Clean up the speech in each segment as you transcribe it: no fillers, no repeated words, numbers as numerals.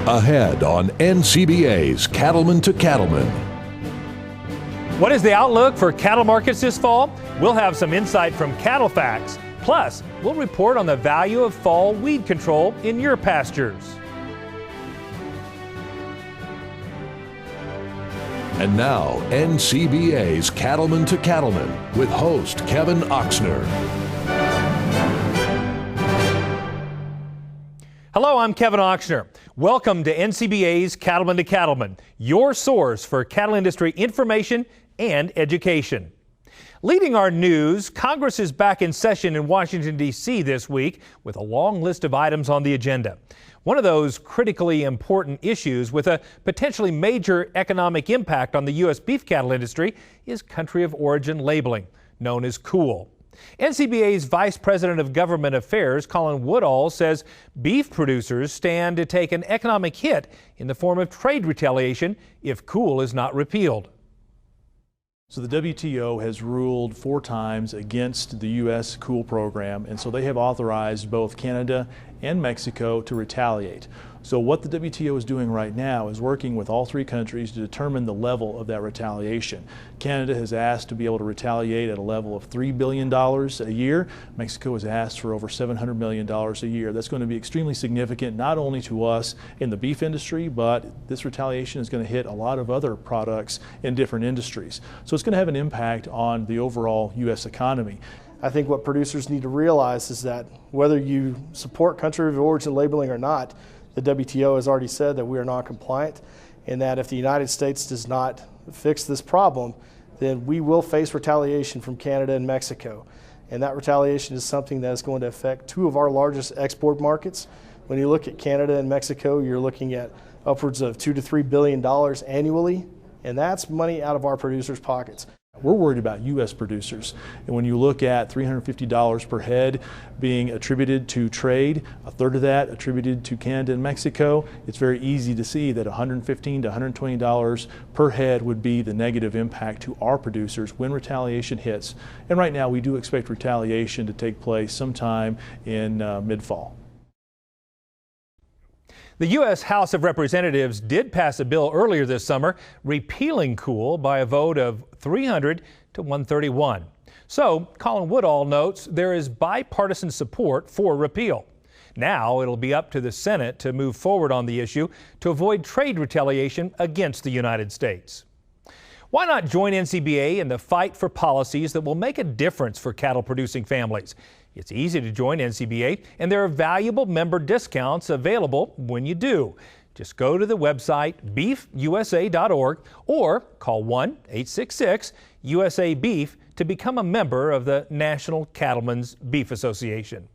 Ahead on NCBA's Cattlemen to Cattlemen. What is the outlook for cattle markets this fall? We'll have some insight from CattleFax. Plus, we'll report on the value of fall weed control in your pastures. And now, NCBA's Cattlemen to Cattlemen with host Kevin Oxner. Hello, I'm Kevin Oxner. Welcome to NCBA's Cattlemen to Cattlemen, your source for cattle industry information and education. Leading our news, Congress is back in session in Washington, D.C. this week with a long list of items on the agenda. One of those critically important issues with a potentially major economic impact on the U.S. beef cattle industry is country of origin labeling, known as COOL. NCBA's Vice President of Government Affairs, Colin Woodall, says beef producers stand to take an economic hit in the form of trade retaliation if COOL is not repealed. So the WTO has ruled 4 times against the U.S. COOL program, and so they have authorized both Canada and Mexico to retaliate. So what the WTO is doing right now is working with all 3 countries to determine the level of that retaliation. Canada has asked to be able to retaliate at a level of $3 billion a year. Mexico has asked for over $700 million a year. That's going to be extremely significant, not only to us in the beef industry, but this retaliation is going to hit a lot of other products in different industries. So it's going to have an impact on the overall U.S. economy. I think what producers need to realize is that whether you support country of origin labeling or not, the WTO has already said that we are non-compliant, and that if the United States does not fix this problem, then we will face retaliation from Canada and Mexico. And that retaliation is something that is going to affect 2 of our largest export markets. When you look at Canada and Mexico, you're looking at upwards of $2 to $3 billion annually, and that's money out of our producers' pockets. We're worried about U.S. producers, and when you look at $350 per head being attributed to trade, a third of that attributed to Canada and Mexico, it's very easy to see that $115 to $120 per head would be the negative impact to our producers when retaliation hits. And right now we do expect retaliation to take place sometime in mid-fall. The U.S. House of Representatives did pass a bill earlier this summer repealing COOL by a vote of 300 to 131. So, Colin Woodall notes there is bipartisan support for repeal. Now it'll be up to the Senate to move forward on the issue to avoid trade retaliation against the United States. Why not join NCBA in the fight for policies that will make a difference for cattle producing families? It's easy to join NCBA, and there are valuable member discounts available when you do. Just go to the website beefusa.org or call 1-866-USA-BEEF to become a member of the National Cattlemen's Beef Association.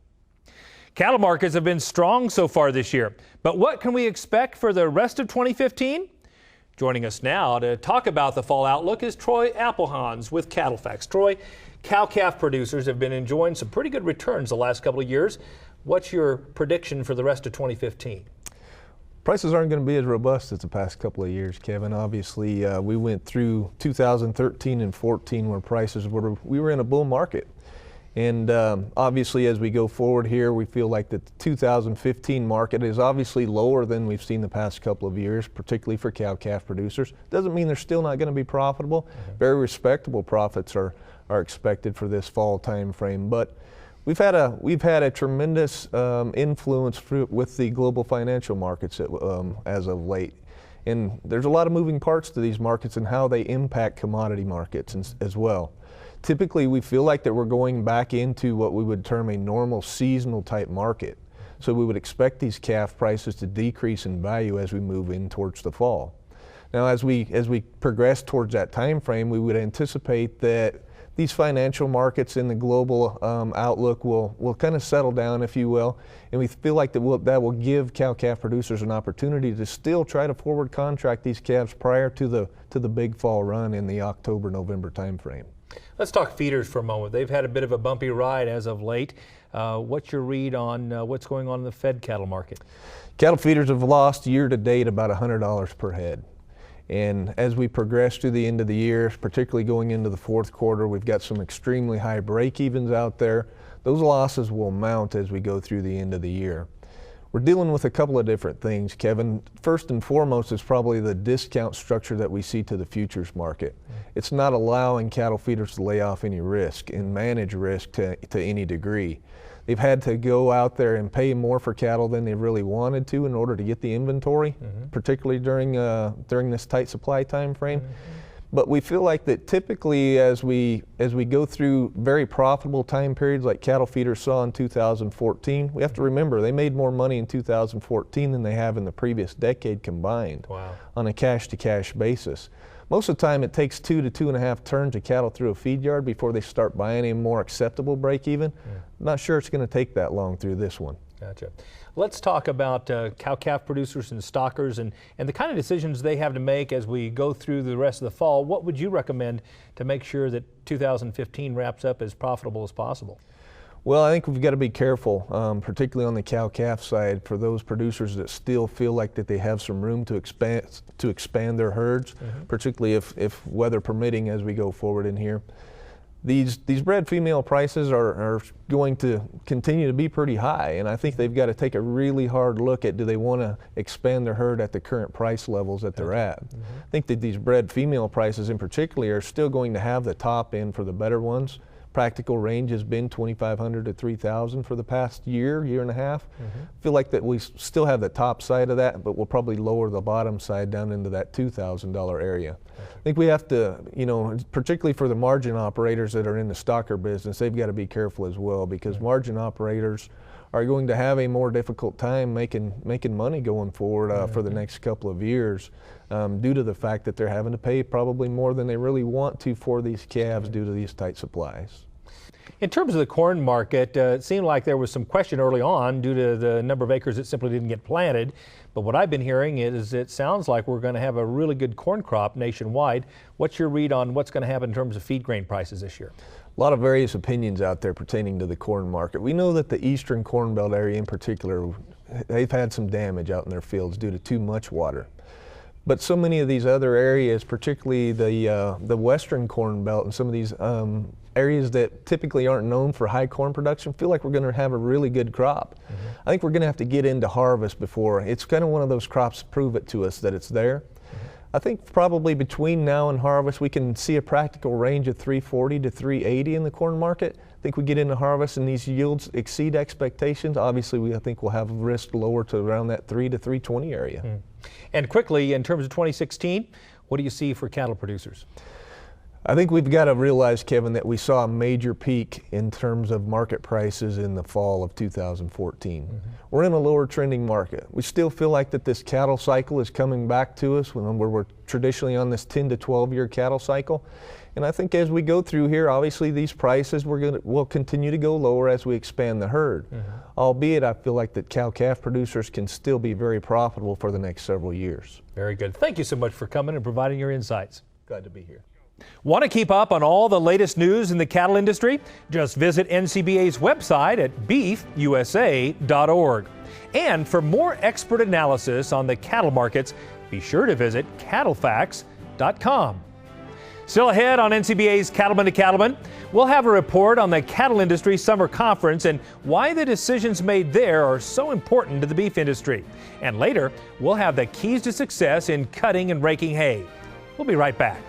Cattle markets have been strong so far this year, but what can we expect for the rest of 2015? Joining us now to talk about the fall outlook is Troy Applehans with CattleFax. Troy, cow-calf producers have been enjoying some pretty good returns the last couple of years. What's your prediction for the rest of 2015? Prices aren't going to be as robust as the past couple of years, Kevin. Obviously, we went through 2013 and 14 where we were in a bull market. And obviously, as we go forward here, we feel like the 2015 market is obviously lower than we've seen the past couple of years, particularly for cow-calf producers. Doesn't mean they're still not going to be profitable. Very respectable profits are expected for this fall time frame. But we've had a tremendous influence with the global financial markets as of late. And there's a lot of moving parts to these markets and how they impact commodity markets as well. Typically, we feel like that we're going back into what we would term a normal seasonal type market. So we would expect these calf prices to decrease in value as we move in towards the fall. Now, as we progress towards that time frame, we would anticipate that these financial markets in the global outlook will kind of settle down, if you will, and we feel like that will give cow-calf producers an opportunity to still try to forward contract these calves prior to the big fall run in the October-November time frame. Let's talk feeders for a moment. They've had a bit of a bumpy ride as of late. What's your read on what's going on in the fed cattle market? Cattle feeders have lost year to date about $100 per head. And as we progress to the end of the year, particularly going into the fourth quarter, we've got some extremely high break-evens out there. Those losses will mount as we go through the end of the year. We're dealing with a couple of different things, Kevin. First and foremost is probably the discount structure that we see to the futures market. It's not allowing cattle feeders to lay off any risk and manage risk to any degree. They've had to go out there and pay more for cattle than they really wanted to in order to get the inventory, particularly during this tight supply time frame. But we feel like that typically as we go through very profitable time periods like cattle feeders saw in 2014, we have to remember they made more money in 2014 than they have in the previous decade combined. Wow. On a cash-to-cash basis. Most of the time it takes 2 to 2.5 turns of cattle through a feed yard before they start buying a more acceptable break even. I'm not sure it's going to take that long through this one. Gotcha. Let's talk about cow-calf producers and stockers and the kind of decisions they have to make as we go through the rest of the fall. What would you recommend to make sure that 2015 wraps up as profitable as possible? Well, I think we've got to be careful, particularly on the cow-calf side, for those producers that still feel like that they have some room to expand their herds, particularly if weather permitting as we go forward in here. These bred female prices are going to continue to be pretty high, and I think they've got to take a really hard look at, do they want to expand their herd at the current price levels that they're at. I think that these bred female prices in particular are still going to have the top end for the better ones. Practical range has been $2,500 to $3,000 for the past year and a half. Feel like that we still have the top side of that, but we'll probably lower the bottom side down into that $2,000 area. I think we have to, particularly for the margin operators that are in the stocker business, they've got to be careful as well, because margin operators are going to have a more difficult time making money going forward for the next couple of years due to the fact that they're having to pay probably more than they really want to for these calves due to these tight supplies. In terms of the corn market, it seemed like there was some question early on due to the number of acres that simply didn't get planted. But what I've been hearing is it sounds like we're going to have a really good corn crop nationwide. What's your read on what's going to happen in terms of feed grain prices this year? A lot of various opinions out there pertaining to the corn market. We know that the eastern corn belt area in particular, they've had some damage out in their fields due to too much water. But so many of these other areas, particularly the western corn belt and some of these areas that typically aren't known for high corn production, feel like we're going to have a really good crop. I think we're going to have to get into harvest before. It's kind of one of those crops to prove it to us that it's there. I think probably between now and harvest we can see a practical range of 340 to 380 in the corn market. I think we get into harvest and these yields exceed expectations. Obviously, I think we'll have risk lower to around that 3 to 320 area. And quickly, in terms of 2016, what do you see for cattle producers? I think we've got to realize, Kevin, that we saw a major peak in terms of market prices in the fall of 2014. We're in a lower trending market. We still feel like that this cattle cycle is coming back to us when we're traditionally on this 10 to 12 year cattle cycle. And I think as we go through here, obviously these prices will continue to go lower as we expand the herd. Albeit I feel like that cow-calf producers can still be very profitable for the next several years. Very good. Thank you so much for coming and providing your insights. Glad to be here. Want to keep up on all the latest news in the cattle industry? Just visit NCBA's website at beefusa.org. And for more expert analysis on the cattle markets, be sure to visit CattleFax.com. Still ahead on NCBA's Cattlemen to Cattlemen, we'll have a report on the cattle industry summer conference and why the decisions made there are so important to the beef industry. And later, we'll have the keys to success in cutting and raking hay. We'll be right back.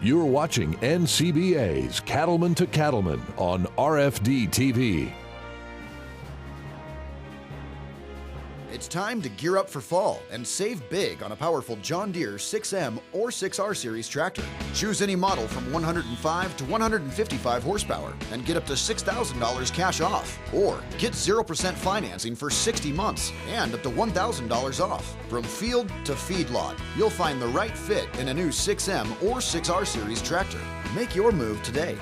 You're watching NCBA's Cattlemen to Cattlemen on RFD TV. It's time to gear up for fall and save big on a powerful John Deere 6M or 6R Series tractor. Choose any model from 105 to 155 horsepower and get up to $6,000 cash off. Or get 0% financing for 60 months and up to $1,000 off. From field to feedlot, you'll find the right fit in a new 6M or 6R Series tractor. Make your move today.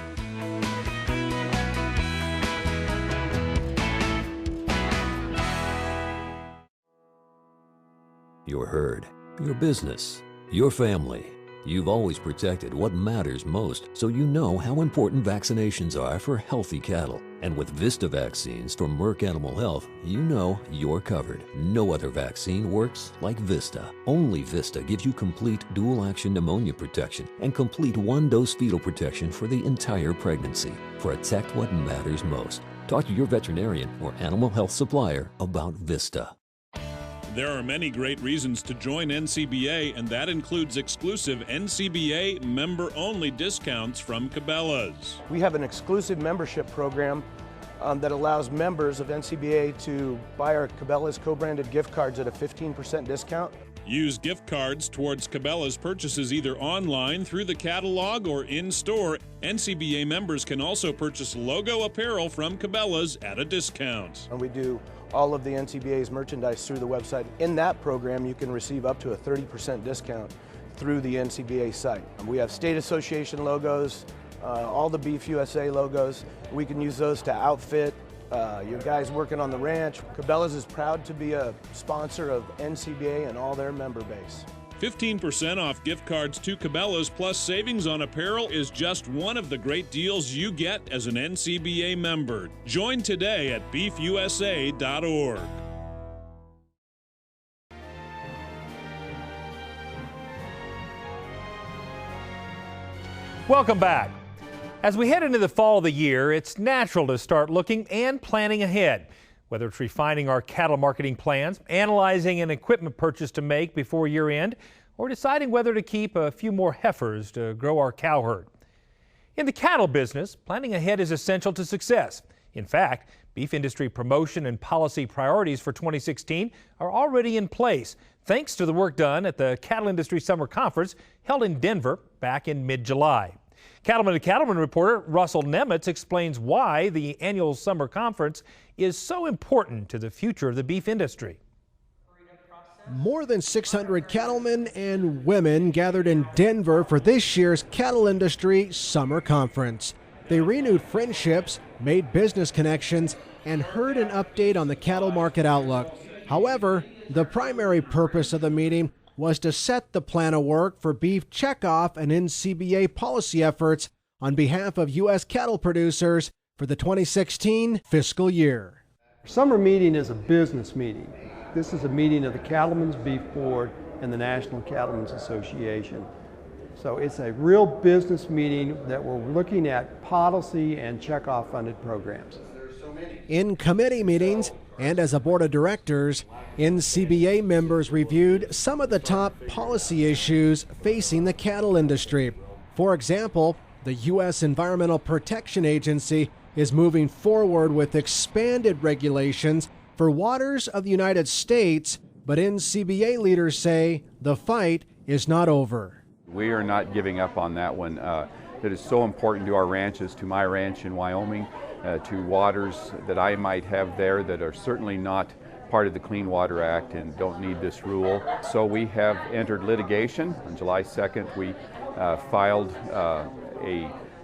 Your herd, your business, your family. You've always protected what matters most, so you know how important vaccinations are for healthy cattle. And with Vista vaccines from Merck Animal Health, you know you're covered. No other vaccine works like Vista. Only Vista gives you complete dual-action pneumonia protection and complete one-dose fetal protection for the entire pregnancy. Protect what matters most. Talk to your veterinarian or animal health supplier about Vista. There are many great reasons to join NCBA, and that includes exclusive NCBA member-only discounts from Cabela's. We have an exclusive membership program that allows members of NCBA to buy our Cabela's co-branded gift cards at a 15% discount. Use gift cards towards Cabela's purchases either online through the catalog or in-store. NCBA members can also purchase logo apparel from Cabela's at a discount. And we do all of the NCBA's merchandise through the website. In that program, you can receive up to a 30% discount through the NCBA site. We have state association logos, all the Beef USA logos. We can use those to outfit your guys working on the ranch. Cabela's is proud to be a sponsor of NCBA and all their member base. 15% off gift cards to Cabela's plus savings on apparel is just one of the great deals you get as an NCBA member. Join today at beefusa.org. Welcome back. As we head into the fall of the year, it's natural to start looking and planning ahead. Whether it's refining our cattle marketing plans, analyzing an equipment purchase to make before year end, or deciding whether to keep a few more heifers to grow our cow herd. In the cattle business, planning ahead is essential to success. In fact, beef industry promotion and policy priorities for 2016 are already in place, thanks to the work done at the Cattle Industry Summer Conference held in Denver back in mid-July. Cattlemen to Cattlemen reporter Russell Nemitz explains why the annual summer conference is so important to the future of the beef industry. More than 600 cattlemen and women gathered in Denver for this year's Cattle Industry Summer Conference. They renewed friendships, made business connections, and heard an update on the cattle market outlook. However, the primary purpose of the meeting was to set the plan of work for beef checkoff and NCBA policy efforts on behalf of U.S. cattle producers for the 2016 fiscal year. Summer meeting is a business meeting. This is a meeting of the Cattlemen's Beef Board and the National Cattlemen's Association. So it's a real business meeting that we're looking at policy and checkoff funded programs. In committee meetings and as a board of directors, NCBA members reviewed some of the top policy issues facing the cattle industry. For example, the U.S. Environmental Protection Agency is moving forward with expanded regulations for waters of the United States, but NCBA leaders say the fight is not over. We are not giving up on that one. That is so important to our ranches, to my ranch in Wyoming, to waters that I might have there that are certainly not part of the Clean Water Act and don't need this rule. So we have entered litigation. On July 2nd, we filed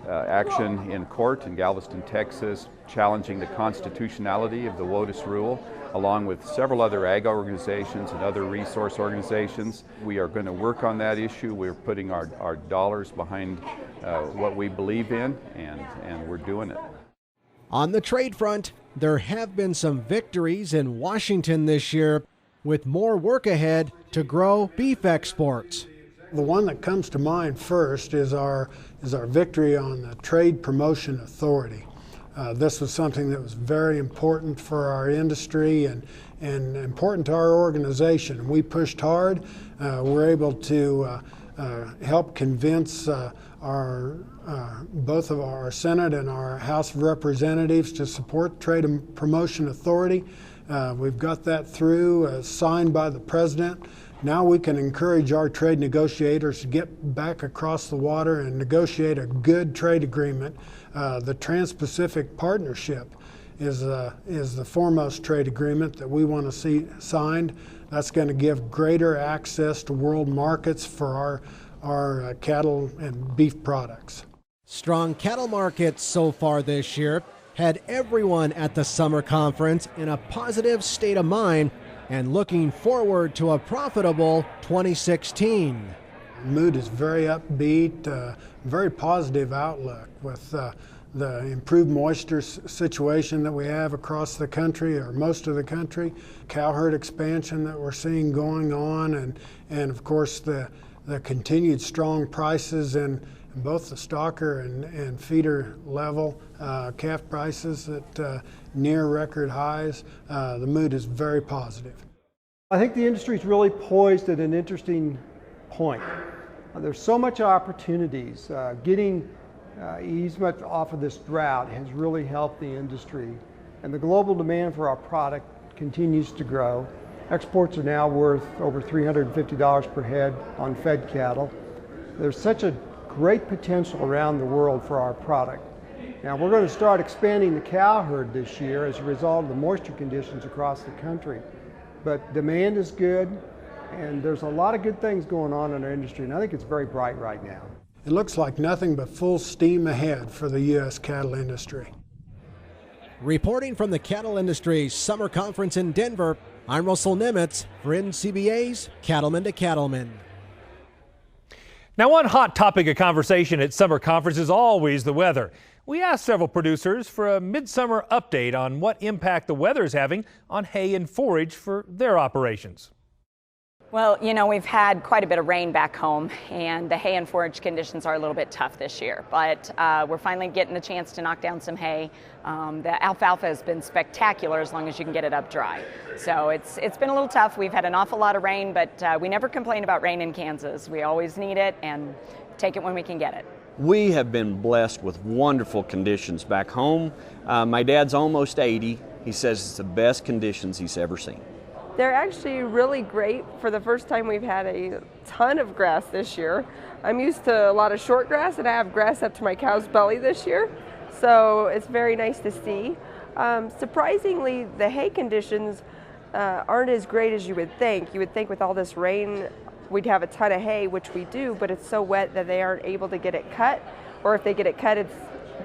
action in court in Galveston, Texas, challenging the constitutionality of the WOTUS rule, along with several other ag organizations and other resource organizations. We are going to work on that issue. We're putting our dollars behind what we believe in, and we're doing it. On the trade front, there have been some victories in Washington this year, with more work ahead to grow beef exports. The one that comes to mind first is our victory on the Trade Promotion Authority. This was something that was very important for our industry and important to our organization. We pushed hard. We're able to help convince both of our Senate and our House of Representatives to support Trade and Promotion Authority. We've got that through, signed by the President. Now we can encourage our trade negotiators to get back across the water and negotiate a good trade agreement. The Trans-Pacific Partnership is the foremost trade agreement that we want to see signed. That's going to give greater access to world markets for our cattle and beef products. Strong cattle markets so far this year had everyone at the summer conference in a positive state of mind and looking forward to a profitable 2016. Mood is very upbeat, very positive outlook with the improved moisture situation that we have across the country, or most of the country, cow herd expansion that we're seeing going on, and of course the continued strong prices in both the stalker and feeder level, calf prices at near record highs. The mood is very positive. I think the industry is really poised at an interesting point. There's so much opportunities. Getting easement off of this drought has really helped the industry. And the global demand for our product continues to grow. Exports are now worth over $350 per head on fed cattle. There's such a great potential around the world for our product. Now we're going to start expanding the cow herd this year as a result of the moisture conditions across the country. But demand is good, and there's a lot of good things going on in our industry, and I think it's very bright right now. It looks like nothing but full steam ahead for the U.S. cattle industry. Reporting from the Cattle Industry Summer Conference in Denver, I'm Russell Nimitz for NCBA's Cattlemen to Cattlemen. Now, one hot topic of conversation at summer conference is always the weather. We asked several producers for a midsummer update on what impact the weather is having on hay and forage for their operations. Well, you know, we've had quite a bit of rain back home, and the hay and forage conditions are a little bit tough this year. But we're finally getting the chance to knock down some hay. The alfalfa has been spectacular as long as you can get it up dry. So it's been a little tough. We've had an awful lot of rain, but we never complain about rain in Kansas. We always need it and take it when we can get it. We have been blessed with wonderful conditions back home. My dad's almost 80. He says it's the best conditions he's ever seen. They're actually really great. For the first time, we've had a ton of grass this year. I'm used to a lot of short grass, and I have grass up to my cow's belly this year, so it's very nice to see. Surprisingly, the hay conditions aren't as great as you would think. You would think with all this rain, we'd have a ton of hay, which we do, but it's so wet that they aren't able to get it cut, or if they get it cut, it's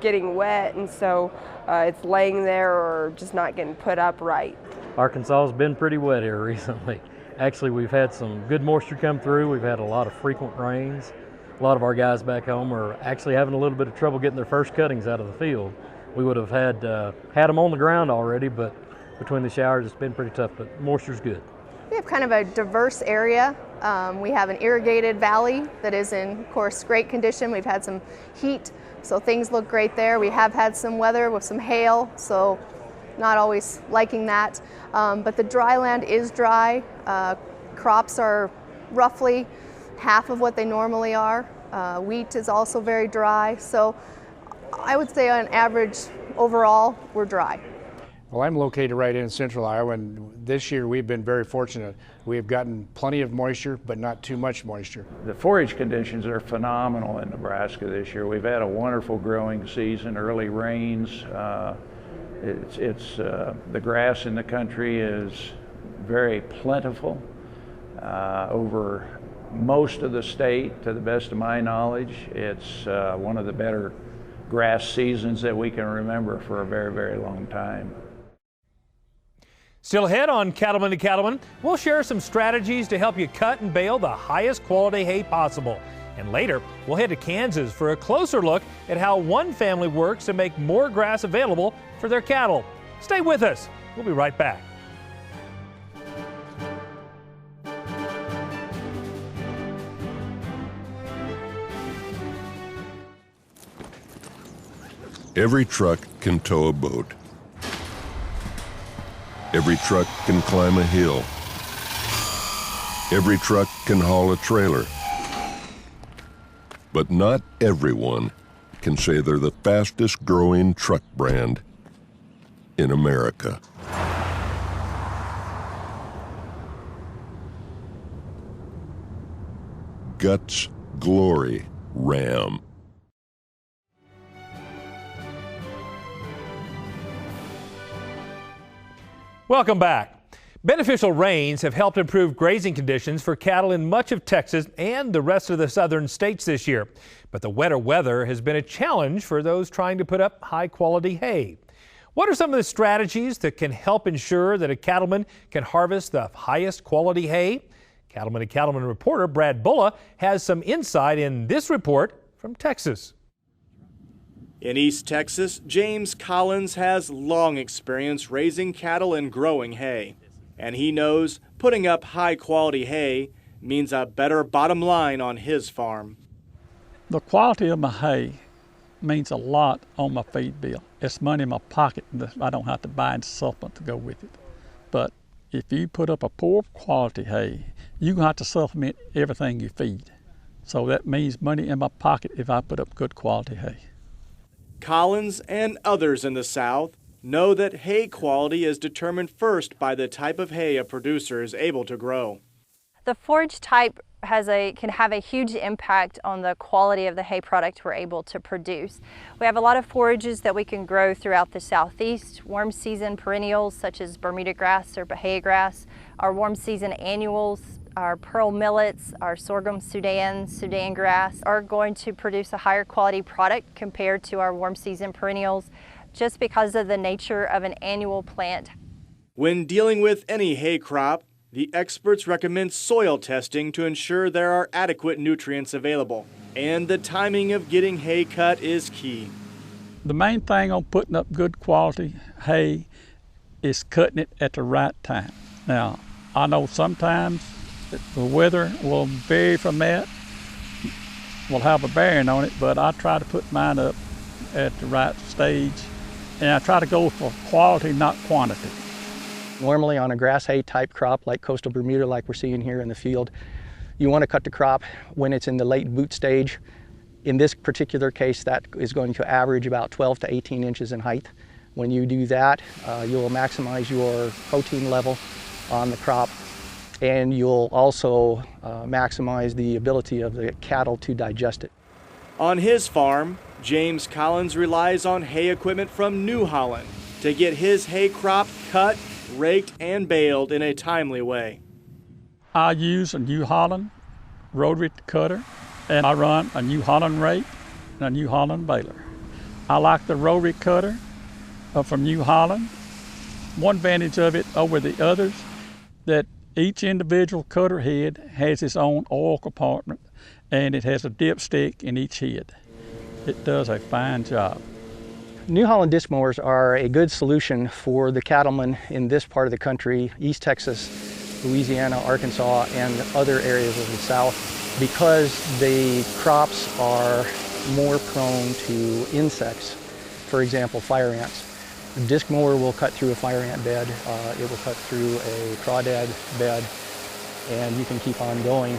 getting wet, and so it's laying there or just not getting put up right. Arkansas has been pretty wet here recently. Actually, we've had some good moisture come through. We've had a lot of frequent rains. A lot of our guys back home are actually having a little bit of trouble getting their first cuttings out of the field. We would have had them on the ground already, but between the showers, it's been pretty tough, but moisture's good. We have kind of a diverse area. We have an irrigated valley that is in, of course, great condition. We've had some heat, so things look great there. We have had some weather with some hail, so not always liking that. But the dry land is dry. Crops are roughly half of what they normally are. Wheat is also very dry. So I would say on average, overall, we're dry. Well, I'm located right in central Iowa, and this year we've been very fortunate. We have gotten plenty of moisture, but not too much moisture. The forage conditions are phenomenal in Nebraska this year. We've had a wonderful growing season, early rains. The grass in the country is very plentiful over most of the state, to the best of my knowledge. It's one of the better grass seasons that we can remember for a very, very long time. Still ahead on Cattlemen to Cattlemen, we'll share some strategies to help you cut and bale the highest quality hay possible. And later, we'll head to Kansas for a closer look at how one family works to make more grass available for their cattle. Stay with us. We'll be right back. Every truck can tow a boat. Every truck can climb a hill. Every truck can haul a trailer. But not everyone can say they're the fastest growing truck brand in America. Guts Glory Ram. Welcome back. Beneficial rains have helped improve grazing conditions for cattle in much of Texas and the rest of the southern states this year. But the wetter weather has been a challenge for those trying to put up high-quality hay. What are some of the strategies that can help ensure that a cattleman can harvest the highest quality hay? Cattlemen to Cattlemen reporter Brad Bulla has some insight in this report from Texas. In East Texas, James Collins has long experience raising cattle and growing hay. And he knows putting up high-quality hay means a better bottom line on his farm. The quality of my hay means a lot on my feed bill. It's money in my pocket that I don't have to buy any supplement to go with it. But if you put up a poor quality hay, you're going to have to supplement everything you feed. So that means money in my pocket if I put up good quality hay. Collins and others in the South know that hay quality is determined first by the type of hay a producer is able to grow. The forage type can have a huge impact on the quality of the hay product we're able to produce. We have a lot of forages that we can grow throughout the Southeast, warm season perennials such as Bermuda grass or Bahia grass, our warm season annuals, our pearl millets, our sorghum Sudan grass are going to produce a higher quality product compared to our warm season perennials just because of the nature of an annual plant. When dealing with any hay crop, the experts recommend soil testing to ensure there are adequate nutrients available, and the timing of getting hay cut is key. The main thing on putting up good quality hay is cutting it at the right time. Now, I know sometimes the weather will vary from that, will have a bearing on it, but I try to put mine up at the right stage, and I try to go for quality, not quantity. Normally on a grass hay type crop like coastal Bermuda, like we're seeing here in the field, you want to cut the crop when it's in the late boot stage. In this particular case, that is going to average about 12 to 18 inches in height. When you do that, you'll maximize your protein level on the crop, and you'll also maximize the ability of the cattle to digest it. On his farm, James Collins relies on hay equipment from New Holland to get his hay crop cut, raked, and baled in a timely way. I use a New Holland rotary cutter, and I run a New Holland rake and a New Holland baler. I like the rotary cutter from New Holland. One advantage of it over the others, that each individual cutter head has its own oil compartment, and it has a dipstick in each head. It does a fine job. New Holland disc mowers are a good solution for the cattlemen in this part of the country, East Texas, Louisiana, Arkansas, and other areas of the South, because the crops are more prone to insects, for example, fire ants. The disc mower will cut through a fire ant bed, it will cut through a crawdad bed, and you can keep on going,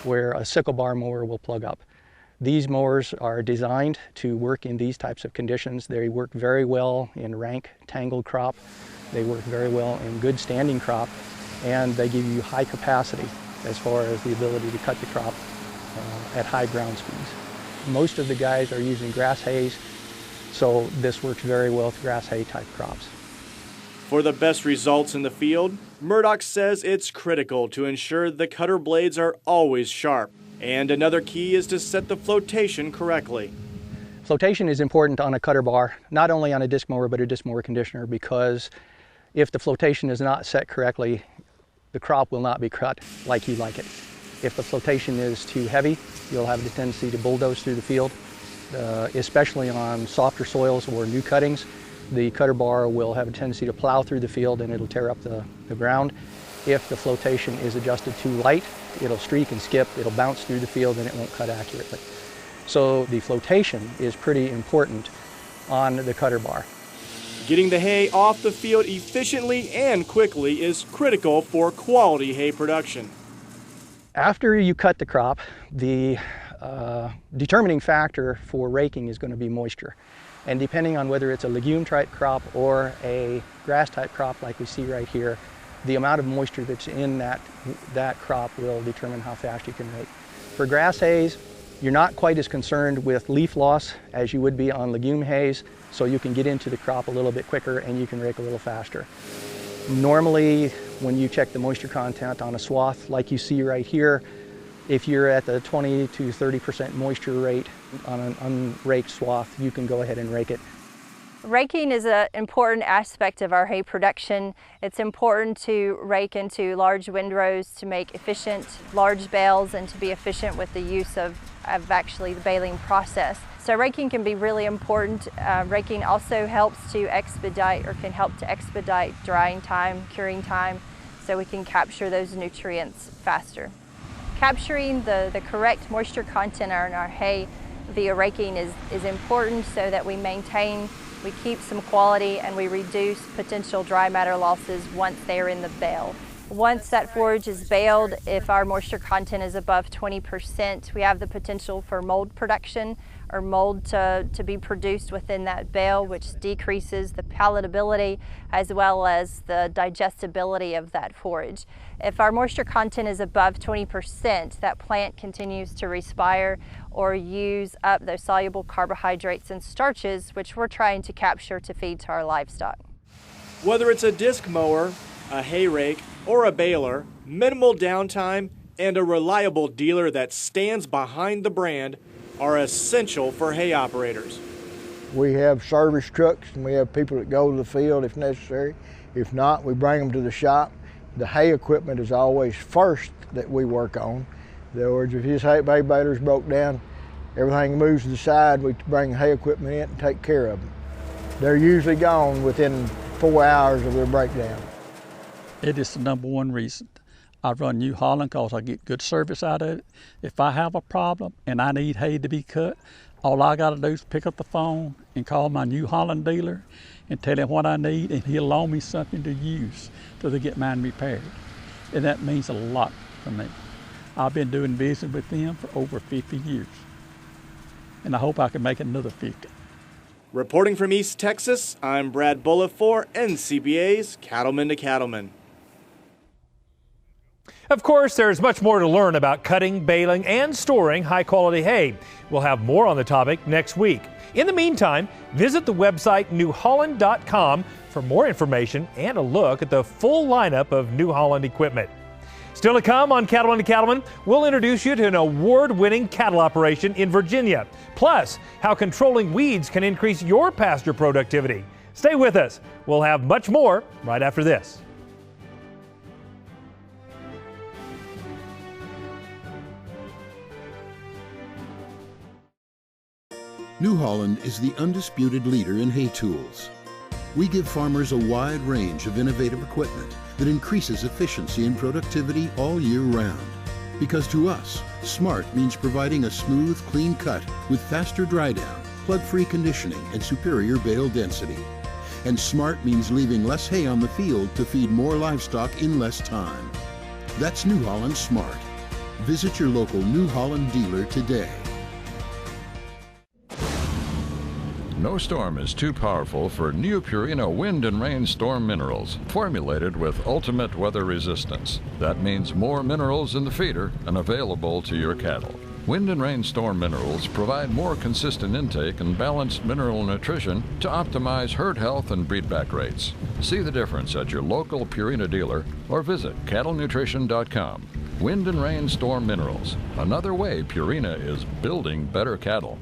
where a sickle bar mower will plug up. These mowers are designed to work in these types of conditions. They work very well in rank, tangled crop. They work very well in good standing crop, and they give you high capacity as far as the ability to cut the crop at high ground speeds. Most of the guys are using grass hays, so this works very well with grass hay type crops. For the best results in the field, Murdoch says it's critical to ensure the cutter blades are always sharp. And another key is to set the flotation correctly. Flotation is important on a cutter bar, not only on a disc mower, but a disc mower conditioner, because if the flotation is not set correctly, the crop will not be cut like you like it. If the flotation is too heavy, you'll have the tendency to bulldoze through the field, especially on softer soils or new cuttings. The cutter bar will have a tendency to plow through the field and it'll tear up the ground. If the flotation is adjusted too light, it'll streak and skip, it'll bounce through the field, and it won't cut accurately. So the flotation is pretty important on the cutter bar. Getting the hay off the field efficiently and quickly is critical for quality hay production. After you cut the crop, the determining factor for raking is going to be moisture. And depending on whether it's a legume type crop or a grass type crop like we see right here, the amount of moisture that's in that crop will determine how fast you can rake. For grass hays, you're not quite as concerned with leaf loss as you would be on legume hays, so you can get into the crop a little bit quicker and you can rake a little faster. Normally, when you check the moisture content on a swath like you see right here, if you're at the 20 to 30% moisture rate on an unraked swath, you can go ahead and rake it. Raking is an important aspect of our hay production. It's important to rake into large windrows to make efficient large bales and to be efficient with the use of actually the baling process. So raking can be really important. Raking also helps to expedite or can help to expedite drying time, curing time, so we can capture those nutrients faster. Capturing the correct moisture content in our hay via raking is important so that we keep some quality and we reduce potential dry matter losses once they're in the bale. Once that forage is baled, if our moisture content is above 20%, we have the potential for mold production or mold to be produced within that bale, which decreases the palatability as well as the digestibility of that forage. If our moisture content is above 20%, that plant continues to respire or use up those soluble carbohydrates and starches, which we're trying to capture to feed to our livestock. Whether it's a disc mower, a hay rake, or a baler, minimal downtime and a reliable dealer that stands behind the brand are essential for hay operators. We have service trucks and we have people that go to the field if necessary. If not, we bring them to the shop. The hay equipment is always first that we work on. In other words, if his hay baler's broke down, everything moves to the side, we bring hay equipment in and take care of them. They're usually gone within 4 hours of their breakdown. It is the #1 reason I run New Holland, because I get good service out of it. If I have a problem and I need hay to be cut, all I got to do is pick up the phone and call my New Holland dealer and tell him what I need, and he'll loan me something to use till they get mine repaired. And that means a lot to me. I've been doing business with them for over 50 years, and I hope I can make another 50. Reporting from East Texas, I'm Brad Bullitt for NCBA's Cattlemen to Cattlemen. Of course, there's much more to learn about cutting, baling, and storing high-quality hay. We'll have more on the topic next week. In the meantime, visit the website newholland.com for more information and a look at the full lineup of New Holland equipment. Still to come on Cattlemen to Cattlemen, we'll introduce you to an award-winning cattle operation in Virginia, plus how controlling weeds can increase your pasture productivity. Stay with us. We'll have much more right after this. New Holland is the undisputed leader in hay tools. We give farmers a wide range of innovative equipment that increases efficiency and productivity all year round. Because to us, smart means providing a smooth, clean cut with faster dry down, plug-free conditioning, and superior bale density. And smart means leaving less hay on the field to feed more livestock in less time. That's New Holland Smart. Visit your local New Holland dealer today. No storm is too powerful for new Purina Wind and Rain Storm Minerals, formulated with ultimate weather resistance. That means more minerals in the feeder and available to your cattle. Wind and Rain Storm Minerals provide more consistent intake and balanced mineral nutrition to optimize herd health and breedback rates. See the difference at your local Purina dealer or visit cattlenutrition.com. Wind and Rain Storm Minerals, another way Purina is building better cattle.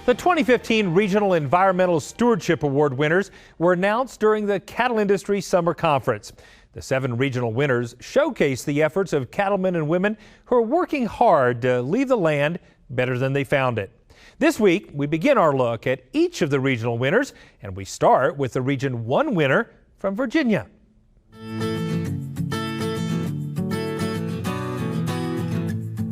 The 2015 Regional Environmental Stewardship Award winners were announced during the Cattle Industry Summer Conference. The 7 regional winners showcase the efforts of cattlemen and women who are working hard to leave the land better than they found it. This week, we begin our look at each of the regional winners, and we start with the Region 1 winner from Virginia.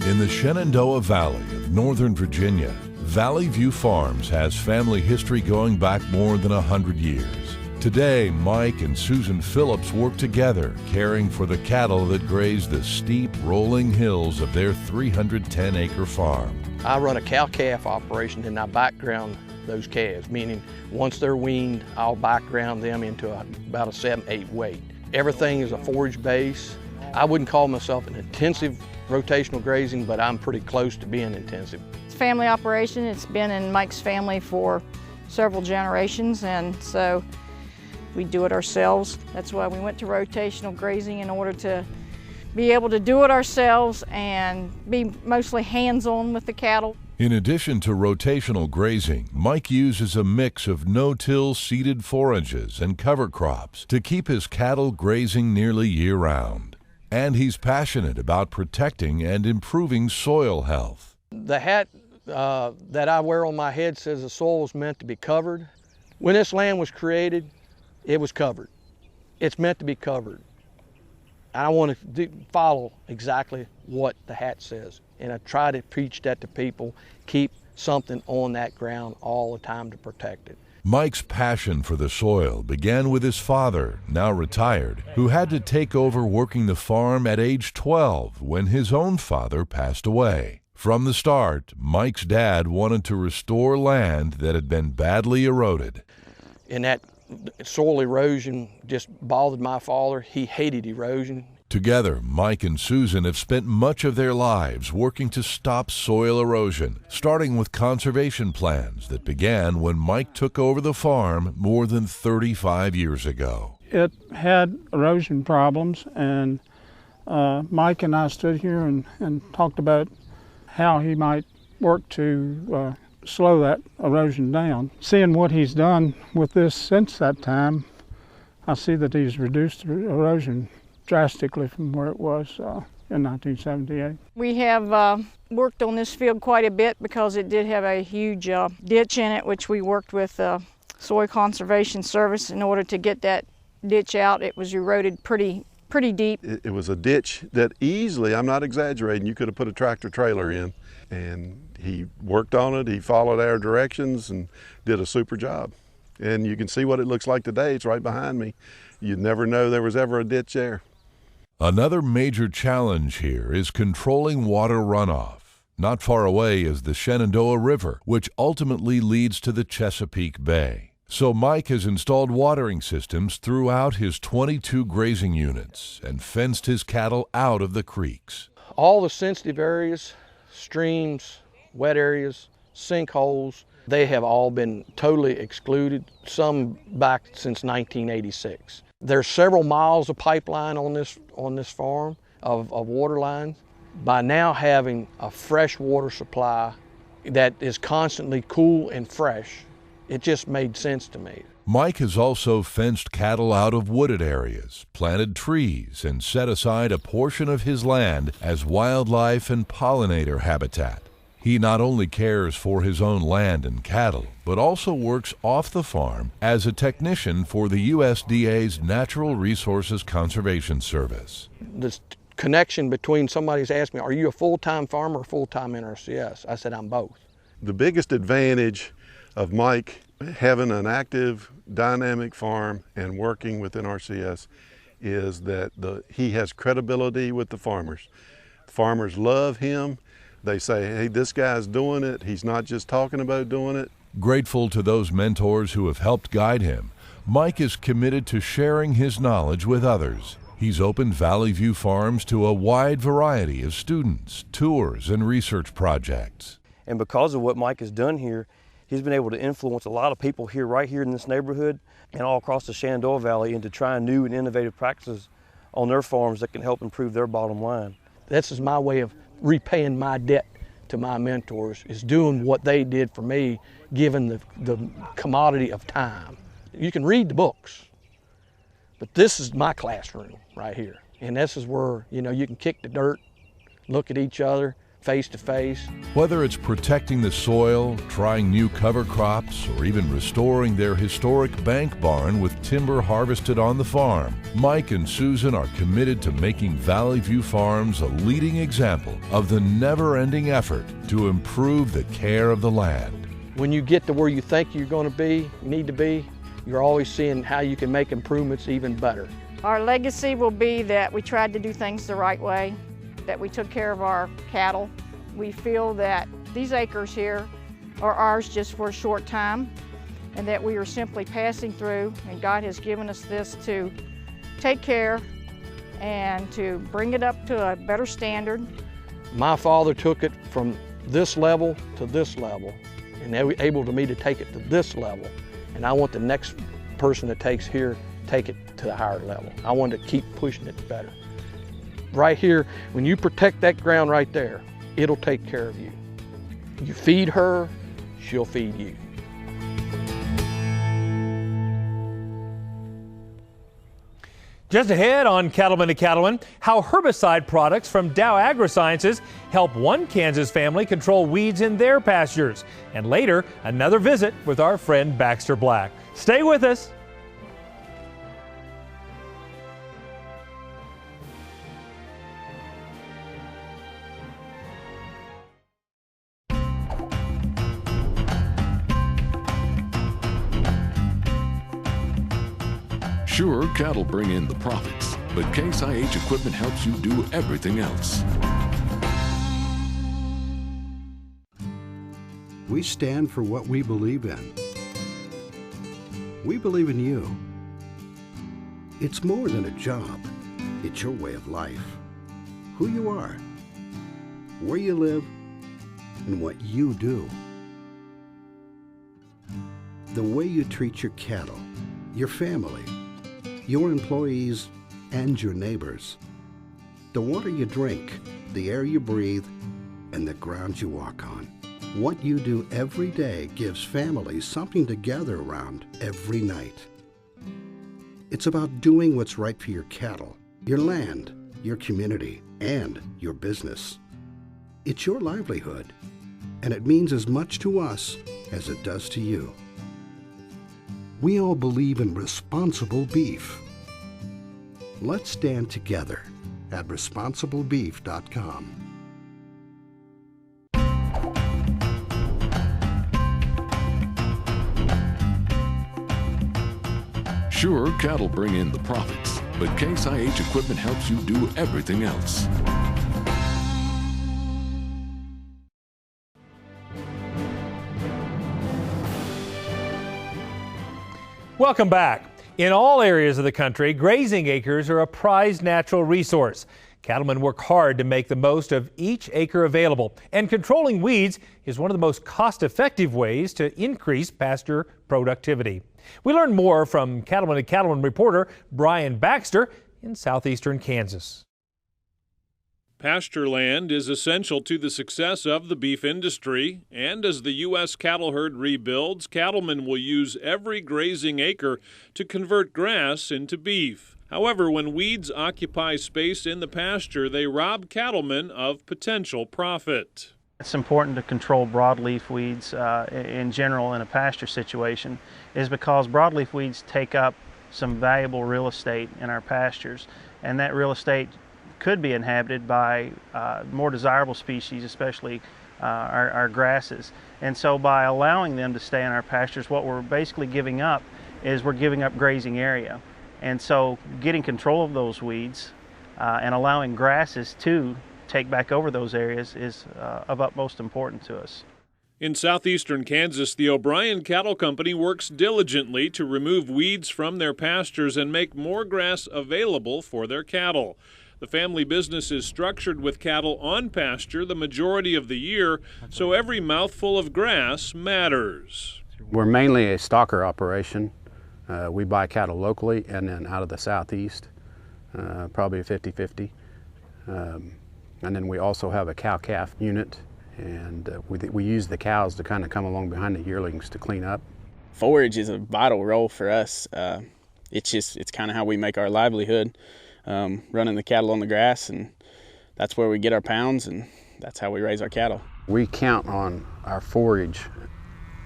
In the Shenandoah Valley of Northern Virginia, Valley View Farms has family history going back more than 100 years. Today, Mike and Susan Phillips work together, caring for the cattle that graze the steep, rolling hills of their 310-acre farm. I run a cow-calf operation and I background those calves, meaning once they're weaned, I'll background them into about a 7-8 weight. Everything is a forage base. I wouldn't call myself an intensive rotational grazing, but I'm pretty close to being intensive. Family operation. It's been in Mike's family for several generations, and so we do it ourselves. That's why we went to rotational grazing, in order to be able to do it ourselves and be mostly hands-on with the cattle. In addition to rotational grazing, Mike uses a mix of no-till seeded forages and cover crops to keep his cattle grazing nearly year-round. And he's passionate about protecting and improving soil health. The hat that I wear on my head says the soil was meant to be covered. When this land was created, it was covered. It's meant to be covered. I want to follow exactly what the hat says. And I try to preach that to people, keep something on that ground all the time to protect it. Mike's passion for the soil began with his father, now retired, who had to take over working the farm at age 12 when his own father passed away. From the start, Mike's dad wanted to restore land that had been badly eroded. And that soil erosion just bothered my father. He hated erosion. Together, Mike and Susan have spent much of their lives working to stop soil erosion, starting with conservation plans that began when Mike took over the farm more than 35 years ago. It had erosion problems, and Mike and I stood here and talked about how he might work to slow that erosion down. Seeing what he's done with this since that time, I see that he's reduced erosion drastically from where it was in 1978. We have worked on this field quite a bit because it did have a huge ditch in it, which we worked with Soil Conservation Service in order to get that ditch out. It was eroded pretty deep. It was a ditch that easily, I'm not exaggerating, you could have put a tractor trailer in, and he worked on it, he followed our directions and did a super job. And you can see what it looks like today. It's right behind me. You'd never know there was ever a ditch there. Another major challenge here is controlling water runoff. Not far away is the Shenandoah River, which ultimately leads to the Chesapeake Bay. So Mike has installed watering systems throughout his 22 grazing units and fenced his cattle out of the creeks. All the sensitive areas, streams, wet areas, sinkholes, they have all been totally excluded, some back since 1986. There's several miles of pipeline on this farm of water lines. By now having a fresh water supply that is constantly cool and fresh, it just made sense to me. Mike has also fenced cattle out of wooded areas, planted trees, and set aside a portion of his land as wildlife and pollinator habitat. He not only cares for his own land and cattle, but also works off the farm as a technician for the USDA's Natural Resources Conservation Service. This connection between somebody's asked me, are you a full-time farmer or full-time NRCS? I said, I'm both. The biggest advantage of Mike having an active, dynamic farm and working with NRCS is that he has credibility with the farmers. Farmers love him. They say, hey, this guy's doing it. He's not just talking about doing it. Grateful to those mentors who have helped guide him, Mike is committed to sharing his knowledge with others. He's opened Valley View Farms to a wide variety of students, tours, and research projects. And because of what Mike has done here, he's been able to influence a lot of people here, right here in this neighborhood and all across the Shenandoah Valley, into trying new and innovative practices on their farms that can help improve their bottom line. This is my way of repaying my debt to my mentors, is doing what they did for me, given the commodity of time. You can read the books, but this is my classroom right here. And this is where, you can kick the dirt, look at each other face to face. Whether it's protecting the soil, trying new cover crops, or even restoring their historic bank barn with timber harvested on the farm, Mike and Susan are committed to making Valley View Farms a leading example of the never-ending effort to improve the care of the land. When you get to where you think you're going to be, need to be, you're always seeing how you can make improvements even better. Our legacy will be that we tried to do things the right way, that we took care of our cattle. We feel that these acres here are ours just for a short time, and that we are simply passing through, and God has given us this to take care and to bring it up to a better standard. My father took it from this level to this level, and they were able to me to take it to this level. And I want the next person that takes here, take it to the higher level. I want to keep pushing it better. Right here, when you protect that ground right there, it'll take care of you. You feed her, she'll feed you. Just ahead on Cattlemen to Cattlemen, how herbicide products from Dow AgroSciences help one Kansas family control weeds in their pastures. And later, another visit with our friend Baxter Black. Stay with us. Sure, cattle bring in the profits, but Case IH equipment helps you do everything else. We stand for what we believe in. We believe in you. It's more than a job. It's your way of life. Who you are, where you live, and what you do. The way you treat your cattle, your family, your employees, and your neighbors. The water you drink, the air you breathe, and the ground you walk on. What you do every day gives families something to gather around every night. It's about doing what's right for your cattle, your land, your community, and your business. It's your livelihood, and it means as much to us as it does to you. We all believe in responsible beef. Let's stand together at responsiblebeef.com. Sure, cattle bring in the profits, but Case IH equipment helps you do everything else. Welcome back. In all areas of the country, grazing acres are a prized natural resource. Cattlemen work hard to make the most of each acre available, and controlling weeds is one of the most cost-effective ways to increase pasture productivity. We learn more from Cattlemen and Cattlemen reporter Brian Baxter in southeastern Kansas. Pasture land is essential to the success of the beef industry, and as the U.S. cattle herd rebuilds, cattlemen will use every grazing acre to convert grass into beef. However, when weeds occupy space in the pasture, they rob cattlemen of potential profit. It's important to control broadleaf weeds in general in a pasture situation, is because broadleaf weeds take up some valuable real estate in our pastures, and that real estate could be inhabited by more desirable species, especially our grasses. And so by allowing them to stay in our pastures, what we're basically giving up is we're giving up grazing area. And so getting control of those weeds and allowing grasses to take back over those areas is of utmost importance to us. In southeastern Kansas, the O'Brien Cattle Company works diligently to remove weeds from their pastures and make more grass available for their cattle. The family business is structured with cattle on pasture the majority of the year, so every mouthful of grass matters. We're mainly a stocker operation. We buy cattle locally and then out of the southeast, probably a 50-50. And then we also have a cow-calf unit, and we use the cows to kind of come along behind the yearlings to clean up. Forage is a vital role for us. It's kind of how we make our livelihood, running the cattle on the grass, and that's where we get our pounds, and that's how we raise our cattle. We count on our forage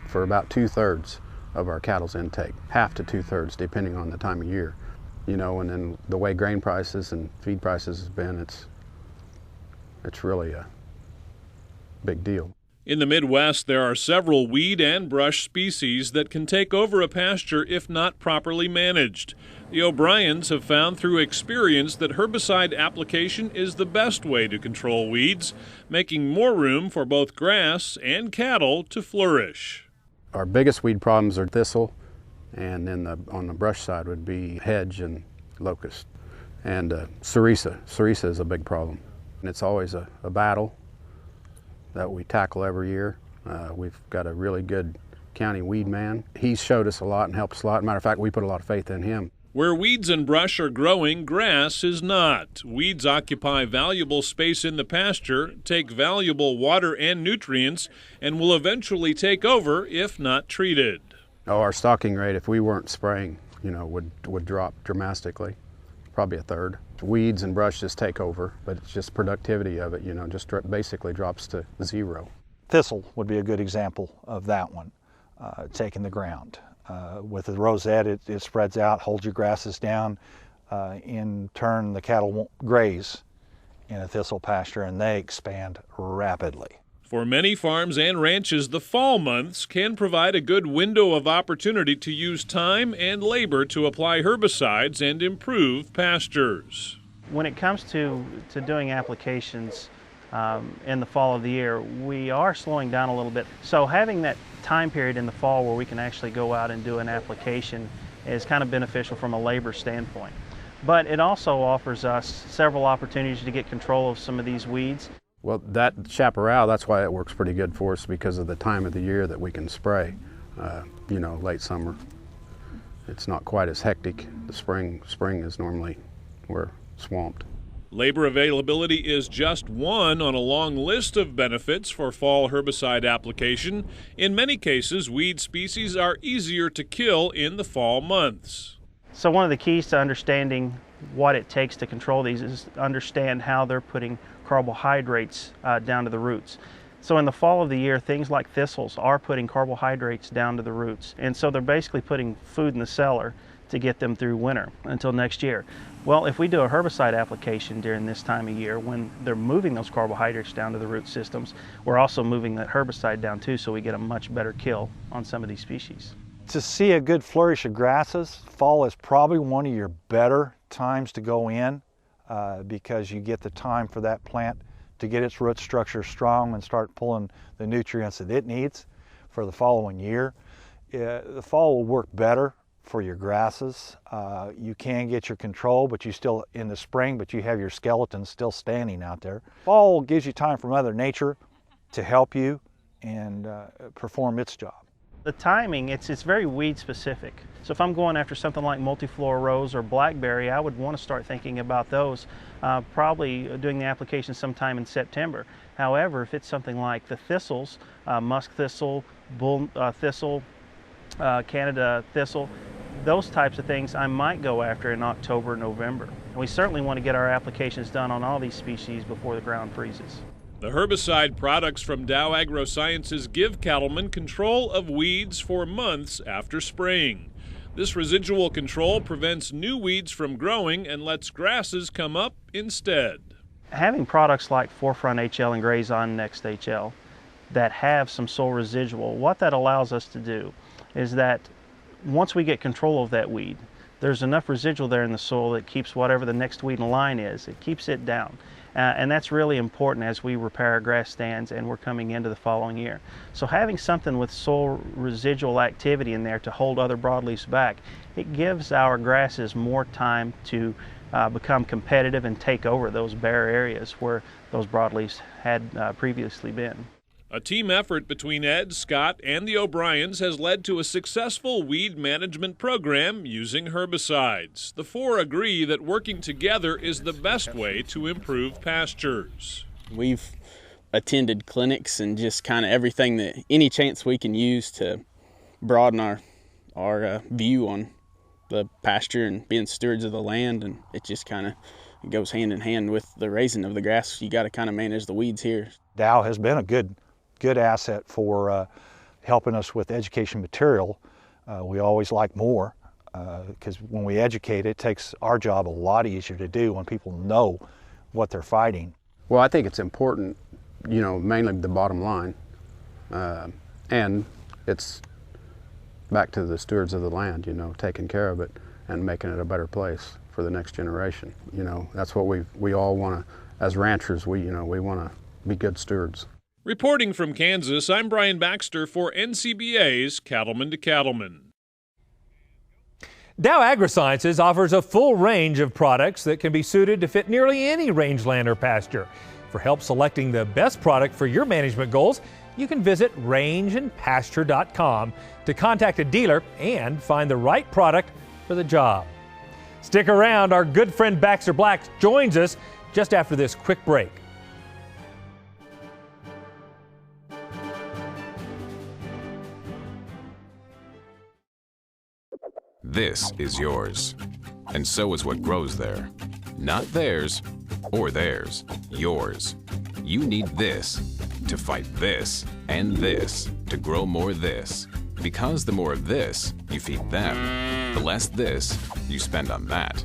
for about 2/3 of our cattle's intake, half to 2/3 depending on the time of year. You know, and then the way grain prices and feed prices has been, it's really a big deal. In the Midwest, there are several weed and brush species that can take over a pasture if not properly managed. The O'Briens have found through experience that herbicide application is the best way to control weeds, making more room for both grass and cattle to flourish. Our biggest weed problems are thistle, and then on the brush side would be hedge and locust. And sericea. Sericea is a big problem. And it's always a battle that we tackle every year. We've got a really good county weed man. He's showed us a lot and helped us a lot. Matter of fact, we put a lot of faith in him. Where weeds and brush are growing, grass is not. Weeds occupy valuable space in the pasture, take valuable water and nutrients, and will eventually take over if not treated. Oh, our stocking rate, if we weren't spraying, would drop dramatically, probably a third. Weeds and brush just take over, but it's just productivity of it, just basically drops to zero. Thistle would be a good example of that one, taking the ground. With the rosette, it spreads out, holds your grasses down. In turn, the cattle won't graze in a thistle pasture, and they expand rapidly. For many farms and ranches, the fall months can provide a good window of opportunity to use time and labor to apply herbicides and improve pastures. When it comes to doing applications in the fall of the year, we are slowing down a little bit. So having that time period in the fall where we can actually go out and do an application is kind of beneficial from a labor standpoint. But it also offers us several opportunities to get control of some of these weeds. Well, that chaparral, that's why it works pretty good for us, because of the time of the year that we can spray. You know, late summer, it's not quite as hectic. The spring is normally we're swamped. Labor availability is just one on a long list of benefits for fall herbicide application. In many cases, weed species are easier to kill in the fall months. So one of the keys to understanding what it takes to control these is understand how they're putting carbohydrates down to the roots. So in the fall of the year, things like thistles are putting carbohydrates down to the roots. And so they're basically putting food in the cellar to get them through winter until next year. Well, if we do a herbicide application during this time of year when they're moving those carbohydrates down to the root systems, we're also moving that herbicide down too, so we get a much better kill on some of these species. To see a good flourish of grasses, fall is probably one of your better times to go in because you get the time for that plant to get its root structure strong and start pulling the nutrients that it needs for the following year. The fall will work better for your grasses. You can get your control, but you still, in the spring, but you have your skeletons still standing out there. Fall gives you time for Mother Nature to help you and perform its job. The timing, it's very weed specific. So if I'm going after something like multiflora rose or blackberry, I would want to start thinking about those, probably doing the application sometime in September. However, if it's something like the thistles, musk thistle, bull thistle, Canada thistle, those types of things I might go after in October, November. And we certainly want to get our applications done on all these species before the ground freezes. The herbicide products from Dow AgroSciences give cattlemen control of weeds for months after spraying. This residual control prevents new weeds from growing and lets grasses come up instead. Having products like Forefront HL and Grazon Next HL that have some soil residual, what that allows us to do is that once we get control of that weed, there's enough residual there in the soil that keeps whatever the next weed in line is, it keeps it down. And that's really important as we repair our grass stands and we're coming into the following year. So having something with soil residual activity in there to hold other broadleafs back, it gives our grasses more time to become competitive and take over those bare areas where those broadleafs had previously been. A team effort between Ed, Scott, and the O'Briens has led to a successful weed management program using herbicides. The four agree that working together is the best way to improve pastures. We've attended clinics and just kind of everything that any chance we can use to broaden our view on the pasture and being stewards of the land, and it just kind of goes hand in hand with the raising of the grass. You got to kind of manage the weeds here. Dow has been a good asset for helping us with education material. We always like more because when we educate, it takes our job a lot easier to do when people know what they're fighting. Well, I think it's important, you know, mainly the bottom line, and it's back to the stewards of the land, you know, taking care of it and making it a better place for the next generation. You know, that's what we all want to, as ranchers, we want to be good stewards. Reporting from Kansas, I'm Brian Baxter for NCBA's Cattlemen to Cattlemen. Dow AgroSciences offers a full range of products that can be suited to fit nearly any rangeland or pasture. For help selecting the best product for your management goals, you can visit rangeandpasture.com to contact a dealer and find the right product for the job. Stick around, our good friend Baxter Black joins us just after this quick break. This is yours, and so is what grows there. Not theirs or theirs, yours. You need this to fight this and this to grow more this. Because the more of this you feed them, the less this you spend on that,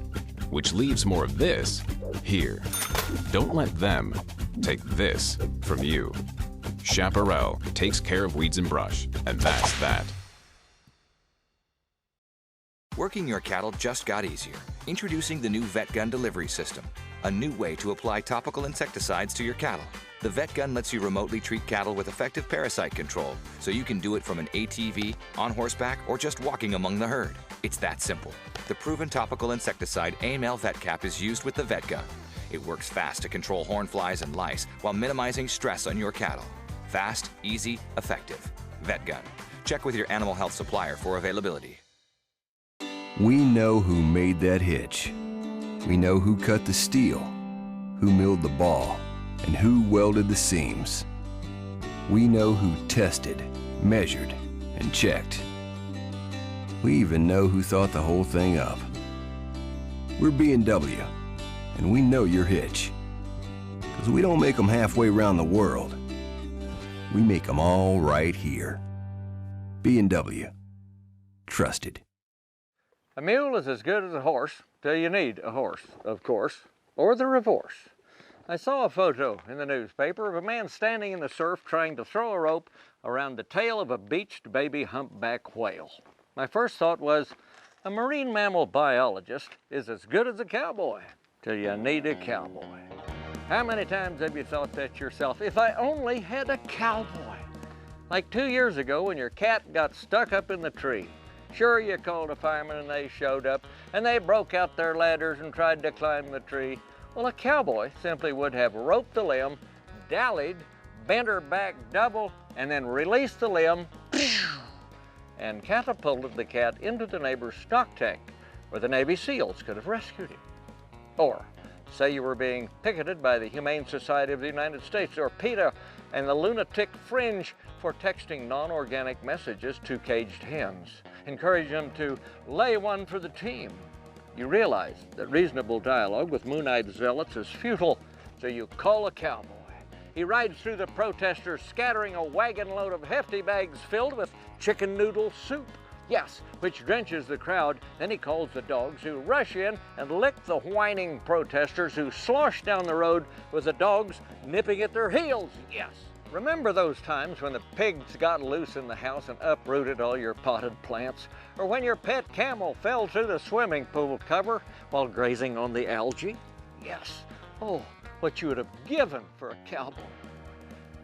which leaves more of this here. Don't let them take this from you. Chaparral takes care of weeds and brush, and that's that. Working your cattle just got easier. Introducing the new Vet Gun delivery system, a new way to apply topical insecticides to your cattle. The Vet Gun lets you remotely treat cattle with effective parasite control, so you can do it from an ATV, on horseback, or just walking among the herd. It's that simple. The proven topical insecticide AML Vet Cap is used with the Vet Gun. It works fast to control horn flies and lice while minimizing stress on your cattle. Fast, easy, effective. Vet Gun. Check with your animal health supplier for availability. We know who made that hitch. We know who cut the steel, who milled the ball, and who welded the seams. We know who tested, measured, and checked. We even know who thought the whole thing up. We're B&W, and we know your hitch. Because we don't make them halfway around the world. We make them all right here. B&W. Trusted. A mule is as good as a horse till you need a horse, of course, or the reverse. I saw a photo in the newspaper of a man standing in the surf trying to throw a rope around the tail of a beached baby humpback whale. My first thought was, a marine mammal biologist is as good as a cowboy till you need a cowboy. How many times have you thought that yourself, if I only had a cowboy? Like 2 years ago when your cat got stuck up in the tree. Sure, you called a fireman and they showed up, and they broke out their ladders and tried to climb the tree. Well, a cowboy simply would have roped the limb, dallied, bent her back double, and then released the limb, and catapulted the cat into the neighbor's stock tank, where the Navy SEALs could have rescued him. Or, say you were being picketed by the Humane Society of the United States, or PETA, and the lunatic fringe for texting non-organic messages to caged hens. Encourage them to lay one for the team. You realize that reasonable dialogue with moon-eyed zealots is futile, so you call a cowboy. He rides through the protesters, scattering a wagon load of hefty bags filled with chicken noodle soup. Yes, which drenches the crowd. Then he calls the dogs who rush in and lick the whining protesters who slosh down the road with the dogs nipping at their heels. Yes. Remember those times when the pigs got loose in the house and uprooted all your potted plants? Or when your pet camel fell through the swimming pool cover while grazing on the algae? Yes. Oh, what you would have given for a cowboy.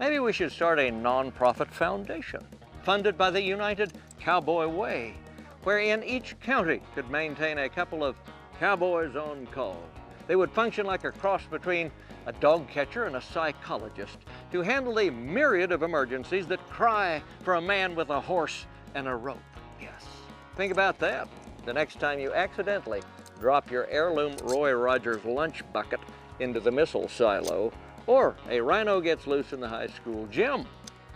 Maybe we should start a non-profit foundation funded by the United Cowboy Way, wherein each county could maintain a couple of cowboys on call. They would function like a cross between a dog catcher and a psychologist to handle the myriad of emergencies that cry for a man with a horse and a rope. Yes. Think about that the next time you accidentally drop your heirloom Roy Rogers lunch bucket into the missile silo, or a rhino gets loose in the high school gym.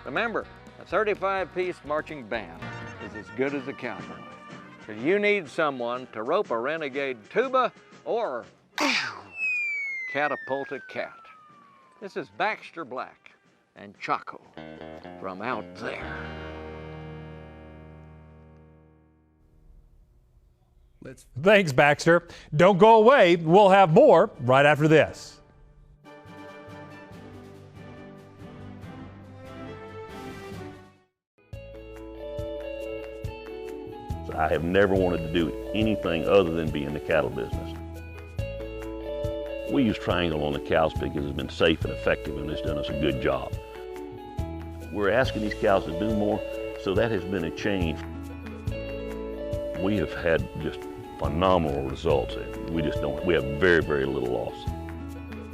Remember, a 35-piece marching band is as good as a cowboy. So you need someone to rope a renegade tuba or catapult a cat. This is Baxter Black and Chaco from out there. Thanks, Baxter. Don't go away. We'll have more right after this. I have never wanted to do anything other than be in the cattle business. We use Triangle on the cows because it's been safe and effective and it's done us a good job. We're asking these cows to do more, so that has been a change. We have had just phenomenal results. We have very, very little loss.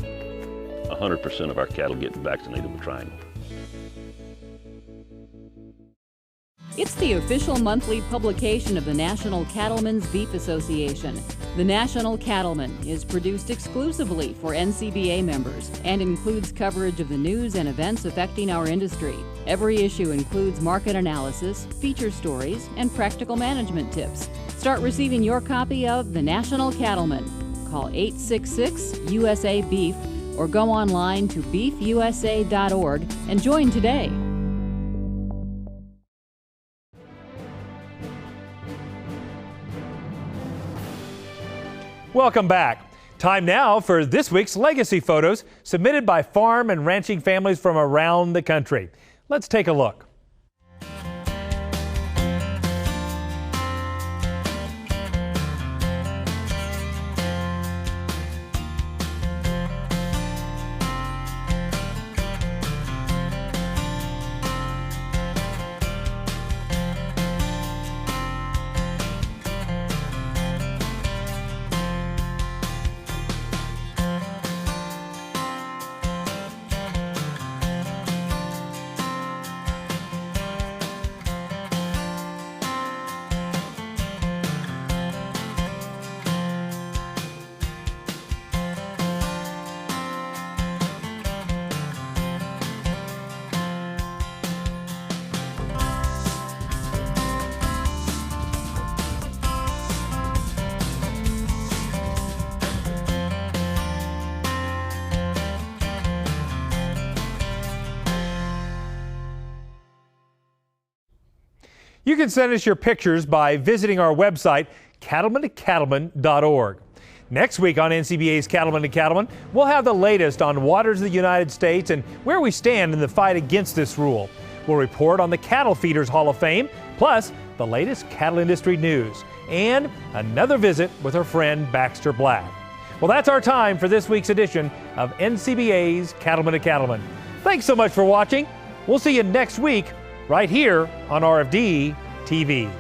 100% of our cattle get vaccinated with Triangle. It's the official monthly publication of the National Cattlemen's Beef Association. The National Cattlemen is produced exclusively for NCBA members and includes coverage of the news and events affecting our industry. Every issue includes market analysis, feature stories, and practical management tips. Start receiving your copy of The National Cattlemen. Call 866-USA-BEEF or go online to beefusa.org and join today. Welcome back. Time now for this week's legacy photos submitted by farm and ranching families from around the country. Let's take a look. You can send us your pictures by visiting our website, cattlemen-to-cattlemen.org. Next week on NCBA's Cattlemen to Cattlemen, we'll have the latest on waters of the United States and where we stand in the fight against this rule. We'll report on the Cattle Feeders Hall of Fame, plus the latest cattle industry news, and another visit with our friend Baxter Black. Well, that's our time for this week's edition of NCBA's Cattlemen to Cattlemen. Thanks so much for watching. We'll see you next week right here on RFD TV.